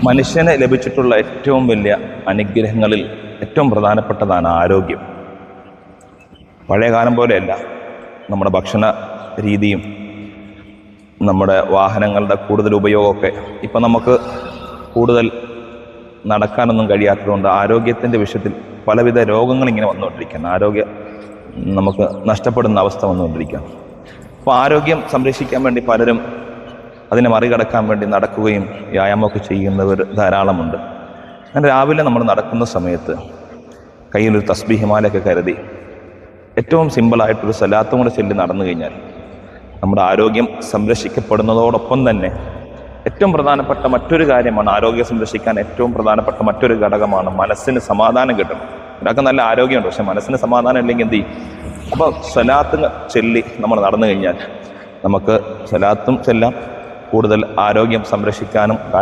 മനുഷ്യന് ലഭിച്ചിട്ടുള്ള ഏറ്റവും വലിയ അനുഗ്രഹങ്ങളിൽ ഏറ്റവും പ്രധാനപ്പെട്ടതാണ് ആരോഗ്യം. പഴയ കാലം പോലെയല്ല നമ്മുടെ ഭക്ഷണ രീതിയും നമ്മുടെ വാഹനങ്ങളുടെ കൂടുതൽ ഉപയോഗമൊക്കെ. ഇപ്പം നമുക്ക് കൂടുതൽ നടക്കാനൊന്നും കഴിയാത്തതുകൊണ്ട് ആരോഗ്യത്തിൻ്റെ വിഷയത്തിൽ പലവിധ രോഗങ്ങളിങ്ങനെ വന്നുകൊണ്ടിരിക്കുകയാണ്. ആരോഗ്യം നമുക്ക് നഷ്ടപ്പെടുന്ന അവസ്ഥ വന്നുകൊണ്ടിരിക്കുകയാണ്. അപ്പോൾ ആരോഗ്യം സംരക്ഷിക്കാൻ വേണ്ടി പലരും അതിനെ മറികടക്കാൻ വേണ്ടി നടക്കുകയും വ്യായാമമൊക്കെ ചെയ്യുന്നവർ ധാരാളമുണ്ട്. അങ്ങനെ രാവിലെ നമ്മൾ നടക്കുന്ന സമയത്ത് കയ്യിലൊരു തസ്ബീഹ് മാലയൊക്കെ കരുതി ഏറ്റവും സിമ്പിളായിട്ടൊരു സലാത്തും കൂടെ ചൊല്ലി നടന്നു കഴിഞ്ഞാൽ നമ്മുടെ ആരോഗ്യം സംരക്ഷിക്കപ്പെടുന്നതോടൊപ്പം തന്നെ ഏറ്റവും പ്രധാനപ്പെട്ട മറ്റൊരു കാര്യമാണ്, ആരോഗ്യം സംരക്ഷിക്കാൻ ഏറ്റവും പ്രധാനപ്പെട്ട മറ്റൊരു ഘടകമാണ് മനസ്സിന് സമാധാനം കിട്ടണം. ഒരാൾക്ക് നല്ല ആരോഗ്യമുണ്ട്, പക്ഷെ മനസ്സിന് സമാധാനം ഇല്ലെങ്കിൽ എന്ത് ചെയ്യും? അപ്പോൾ സലാത്ത് ചൊല്ലി നമ്മൾ നടന്നു കഴിഞ്ഞാൽ നമുക്ക് സലാത്തും ചെല്ലാം, കൂടുതൽ ആരോഗ്യം സംരക്ഷിക്കാനും. കാരണം